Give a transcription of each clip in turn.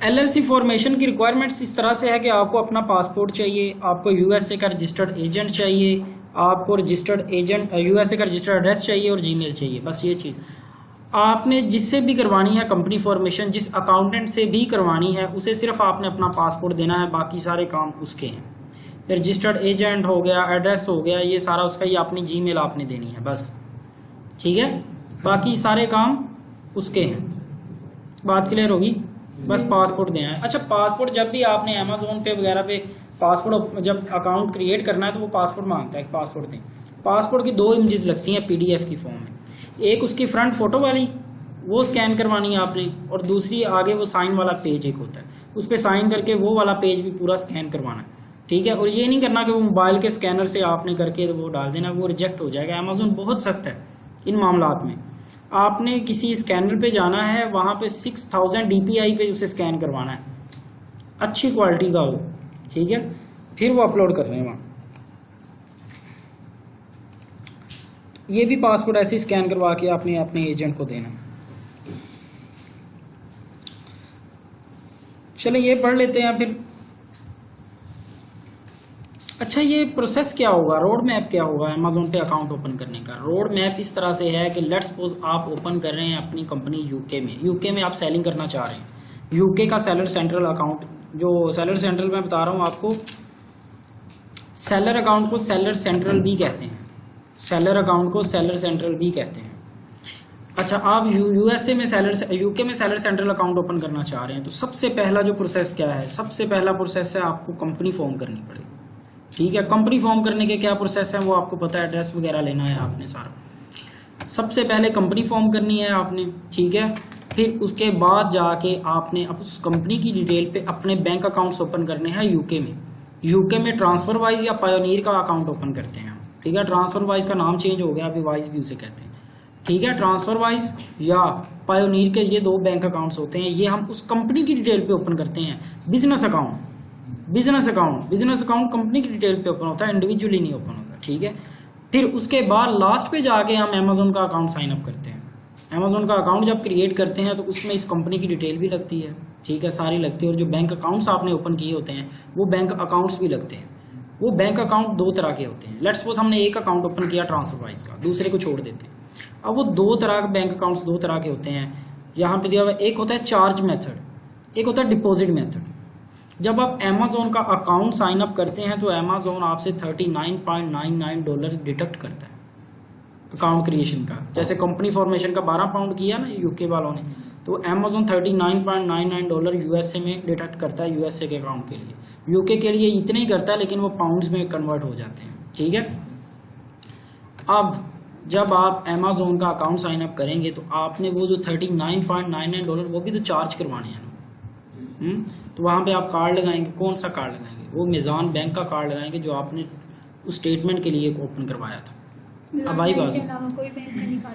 LLC formation की requirements इस तरह से है कि आपको अपना पासपोर्ट चाहिए, आपको यूएसए का रजिस्टर्ड एजेंट चाहिए, आपको रजिस्टर्ड एजेंट यूएसए का रजिस्टर्ड एड्रेस चाहिए और जीमेल चाहिए। बस ये चीज़ आपने जिससे भी करवानी है कंपनी फॉर्मेशन, जिस अकाउंटेंट से भी करवानी है उसे सिर्फ आपने अपना पासपोर्ट देना है, बाकी सारे काम उसके हैं। रजिस्टर्ड एजेंट हो गया, एड्रेस हो गया, ये सारा उसका, ये अपनी जीमेल आपने देनी है बस, ठीक है। बाकी सारे काम उसके हैं। बात क्लियर होगी? बस पासपोर्ट देना है। अच्छा, पासपोर्ट जब भी आपने अमेजोन पे वगैरह पे पासपोर्ट जब अकाउंट क्रिएट करना है तो वो पासपोर्ट मांगता है, पासपोर्ट दें। पासपोर्ट की 2 इमेजेस लगती हैं पीडीएफ की फॉर्म में, एक उसकी फ्रंट फोटो वाली वो स्कैन करवानी है आपने, और दूसरी आगे वो साइन वाला पेज एक होता है, उस पर साइन करके वो वाला पेज भी पूरा स्कैन करवाना है, ठीक है। और ये नहीं करना कि वो मोबाइल के स्कैनर से आपने करके वो डाल देना, वो रिजेक्ट हो जाएगा। अमेजोन बहुत सख्त है इन मामलात में। आपने किसी स्कैनर पे जाना है, वहां पे 6000 DPI पे उसे स्कैन करवाना है, अच्छी क्वालिटी का हो, ठीक है, फिर वो अपलोड कर रहे हैं वहां। ये भी पासपोर्ट ऐसे स्कैन करवा के आपने अपने एजेंट को देना। चले ये पढ़ लेते हैं फिर। अच्छा, ये प्रोसेस क्या होगा, रोड मैप क्या होगा अमेजोन पे अकाउंट ओपन करने का? रोड मैप इस तरह से है कि लेट्स सपोज आप ओपन कर रहे हैं अपनी कंपनी यूके में, यूके में आप सेलिंग करना चाह रहे हैं। यूके का सेलर सेंट्रल अकाउंट, जो सेलर सेंट्रल मैं बता रहा हूँ आपको, सेलर अकाउंट को सेलर सेंट्रल भी कहते हैं, सेलर अकाउंट को सेलर सेंट्रल भी कहते हैं। अच्छा, आप यूएसए में यूके में सेलर सेंट्रल अकाउंट ओपन करना चाह रहे हैं, तो सबसे पहला जो प्रोसेस क्या है? सबसे पहला प्रोसेस है आपको कंपनी फॉर्म करनी पड़ेगी, ठीक है। कंपनी फॉर्म करने के क्या प्रोसेस है वो आपको पता है, एड्रेस वगैरह लेना है आपने सारा। सबसे पहले कंपनी फॉर्म करनी है आपने, ठीक है। फिर उसके बाद जाके आपने अब उस कंपनी की डिटेल पे अपने बैंक अकाउंट्स ओपन करने हैं यूके में। यूके में ट्रांसफर वाइज या पायोनियर का अकाउंट ओपन करते हैं, ठीक है। ट्रांसफर वाइज का नाम चेंज हो गया, अभी वाइज भी उसे कहते हैं, ठीक है। ट्रांसफर वाइज या पायोनियर के ये 2 बैंक अकाउंट्स होते हैं, ये हम उस कंपनी की डिटेल पे ओपन करते हैं। Business account, business account company की डिटेल पे ओपन होता है, इंडिविजुअली नहीं ओपन होता, ठीक है। फिर उसके बाद लास्ट पे जाके हम अमेजोन का अकाउंट साइन अप करते हैं। अमेजोन का अकाउंट जब क्रिएट करते हैं तो उसमें इस कंपनी की डिटेल भी लगती है, ठीक है, सारी लगती है। और जो बैंक अकाउंट्स आपने ओपन किए होते हैं वो बैंक अकाउंट्स भी लगते हैं। वो बैंक अकाउंट 2 तरह के होते हैं। लेट्स सपोज हमने एक अकाउंट ओपन किया ट्रांसफर वाइज का, दूसरे को छोड़ देते हैं। अब वो 2 तरह के बैंक अकाउंट्स 2 तरह के होते हैं। यहाँ पे दिया हुआ एक होता है चार्ज मेथड, एक होता है डिपॉजिट मेथड। जब आप अमेजोन का अकाउंट साइन अप करते हैं तो अमेजोन आपसे $39.99 डिडक्ट करता है अकाउंट क्रिएशन का। जैसे कंपनी फॉर्मेशन का 12 पाउंड किया ना यूके वालों ने, तो अमेजोन $39.99 यूएसए में डिडक्ट करता है यूएसए के अकाउंट के लिए। यूके के लिए इतने ही करता है, लेकिन वो पाउंड्स में कन्वर्ट हो जाते हैं, ठीक है। अब जब आप अमेजोन का अकाउंट साइन अप करेंगे तो आपने वो जो $39.99 वो भी तो चार्ज करवाने हैं ना। तो वहाँ पे आप कार्ड लगाएंगे, कौन सा कार्ड लगाएंगे? वो मिजान बैंक का कार्ड लगाएंगे जो आपने उस स्टेटमेंट के लिए ओपन करवाया था। अब आई बात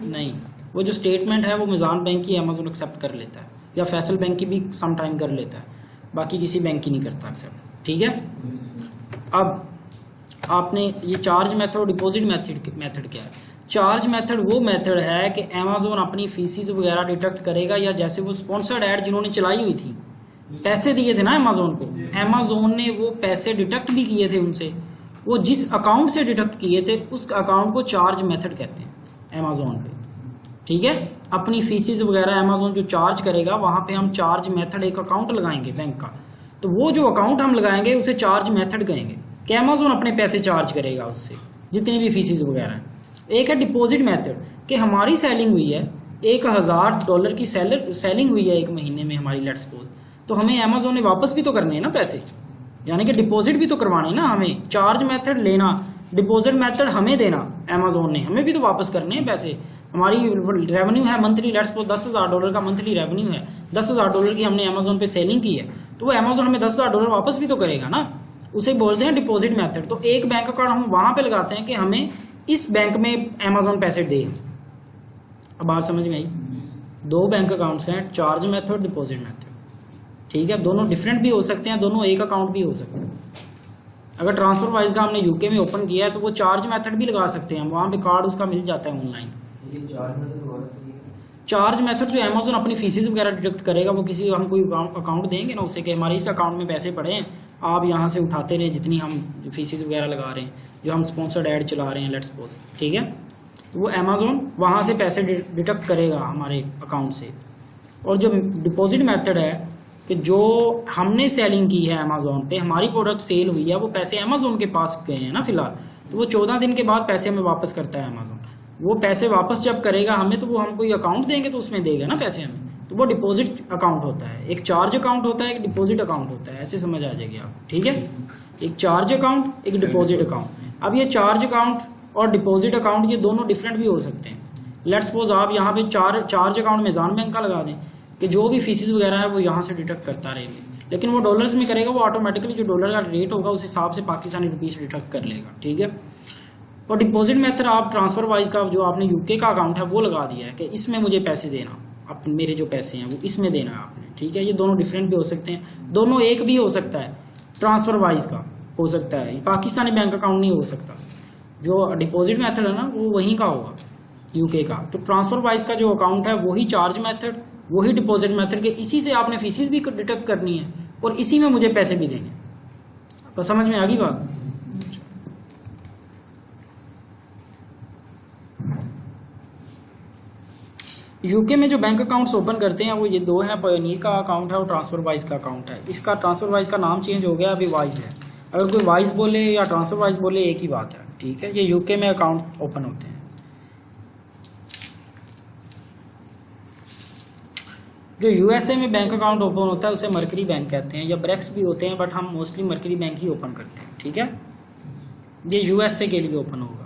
नहीं, वो जो स्टेटमेंट है वो मिजान बैंक की अमेजोन एक्सेप्ट कर लेता है, या फैसल बैंक की भी सम टाइम कर लेता है, बाकी किसी बैंक की नहीं करता एक्सेप्ट, ठीक है। अब आपने ये चार्ज मेथड और डिपॉजिट मेथड क्या है? चार्ज मेथड वो मेथड है कि अमेजोन अपनी फीसिस वगैरह डिडक्ट करेगा, या जैसे वो स्पॉन्सर्ड ऐड जिन्होंने चलाई हुई थी, पैसे दिए थे ना अमेजोन को, अमेजोन ने वो पैसे डिडक्ट भी किए थे उनसे, वो जिस अकाउंट से डिडक्ट किए थे उस अकाउंट को चार्ज मेथड कहते हैं अमेजोन पे, ठीक है। अपनी फीसिस वगैरह अमेजोन जो चार्ज करेगा वहां पे हम चार्ज मेथड एक अकाउंट लगाएंगे बैंक का, तो वो जो अकाउंट हम लगाएंगे उसे चार्ज मेथड कहेंगे कि अमेजोन अपने पैसे चार्ज करेगा उससे जितनी भी फीसिस वगैरह। एक है डिपॉजिट मेथड कि हमारी सेलिंग हुई है $1000 की सेलिंग हुई है एक महीने में हमारी, लेट्स सपोज, तो हमें अमेजोन ने वापस भी तो करने हैं ना पैसे, यानी कि डिपॉजिट भी तो करवाने ना हमें। चार्ज मेथड लेना, डिपॉजिट मेथड हमें देना, अमेजोन ने हमें भी तो वापस करने हैं पैसे। हमारी रेवेन्यू है मंथली, लेट्स सपोज $10,000 का मंथली रेवेन्यू है, $10,000 की हमने अमेजोन पे सेलिंग की है, तो वो अमेजोन हमें $10,000 वापस भी तो करेगा ना, उसे बोलते हैं डिपॉजिट मेथड। तो एक बैंक अकाउंट हम वहां पे लगाते हैं कि हमें इस बैंक में अमेजोन पैसे दे। अब बात समझ में आई? 2 बैंक अकाउंट्स हैं, चार्ज मेथड, डिपॉजिट मेथड, ठीक है। दोनों डिफरेंट भी हो सकते हैं, दोनों एक अकाउंट भी हो सकते हैं। अगर ट्रांसफर वाइज का हमने यूके में ओपन किया है तो वो चार्ज मेथड भी लगा सकते हैं, वहां पे कार्ड उसका मिल जाता है ऑनलाइन। चार्ज मेथड जो अमेजोन अपनी फीसिस वगैरह डिडक्ट करेगा, वो किसी हम कोई अकाउंट देंगे ना उसे कि हमारे इस अकाउंट में पैसे पड़े हैं, आप यहाँ से उठाते रहे जितनी हम फीसिस वगैरह लगा रहे हैं, जो हम स्पॉन्सर्ड ऐड चला रहे हैं लेट्स सपोज, ठीक है, वो अमेजोन वहाँ से पैसे डिडक्ट करेगा हमारे अकाउंट से। और जो डिपॉजिट मेथड है कि जो हमने सेलिंग की है अमेजोन पे, हमारी प्रोडक्ट सेल हुई है, वो पैसे अमेजोन के पास गए हैं ना फिलहाल, तो वो 14 दिन के बाद पैसे हमें वापस करता है अमेजोन। वो पैसे वापस जब करेगा हमें, तो वो हम कोई अकाउंट देंगे तो उसमें देगा ना पैसे हमें, तो वो डिपॉजिट अकाउंट होता है। एक चार्ज अकाउंट होता है, एक डिपॉजिट अकाउंट होता है, ऐसे समझ आ जाएगी आपको, ठीक है। एक चार्ज अकाउंट, एक डिपॉजिट अकाउंट। अब ये चार्ज अकाउंट और डिपॉजिट अकाउंट ये दोनों डिफरेंट भी हो सकते हैं। लेट्स सपोज आप यहाँ पे चार्ज अकाउंट मेज़ान बैंक का लगा दें कि जो भी फीसिस वगैरह है वो यहाँ से डिडक्ट करता रहेगा, लेकिन वो डॉलर्स में करेगा, वो ऑटोमेटिकली जो डॉलर का रेट होगा उस हिसाब से पाकिस्तानी रुपीस डिडक्ट कर लेगा, ठीक है। और डिपॉजिट मेथड आप ट्रांसफर वाइज का जो आपने यूके का अकाउंट है वो लगा दिया है कि इसमें मुझे पैसे देना, अब मेरे जो पैसे हैं वो इसमें देना है आपने, ठीक है। ये दोनों डिफरेंट भी हो सकते हैं, दोनों एक भी हो सकता है, ट्रांसफर वाइज का हो सकता है, पाकिस्तानी बैंक अकाउंट नहीं हो सकता। जो डिपॉजिट मेथड है ना वो वहीं का होगा, यूके का। तो ट्रांसफर वाइज का जो अकाउंट है वही चार्ज मेथड, वही डिपॉजिट मेथड के, इसी से आपने फीसिस भी डिडक्ट करनी है और इसी में मुझे पैसे भी देंगे। तो समझ में आ गई बात। यूके में जो बैंक अकाउंट्स ओपन करते हैं वो ये दो हैं, पायोनियर का अकाउंट है और ट्रांसफर वाइज का अकाउंट है। इसका ट्रांसफर वाइज का नाम चेंज हो गया, अभी वाइज है। अगर कोई वाइज बोले या ट्रांसफर वाइज बोले एक ही बात है, ठीक है। ये यूके में अकाउंट ओपन होते हैं। जो यूएसए में बैंक अकाउंट ओपन होता है उसे मर्करी बैंक कहते हैं, या ब्रेक्स भी होते हैं, बट हम मोस्टली मर्करी बैंक ही ओपन करते हैं, ठीक है। ये यूएसए के लिए ओपन होगा।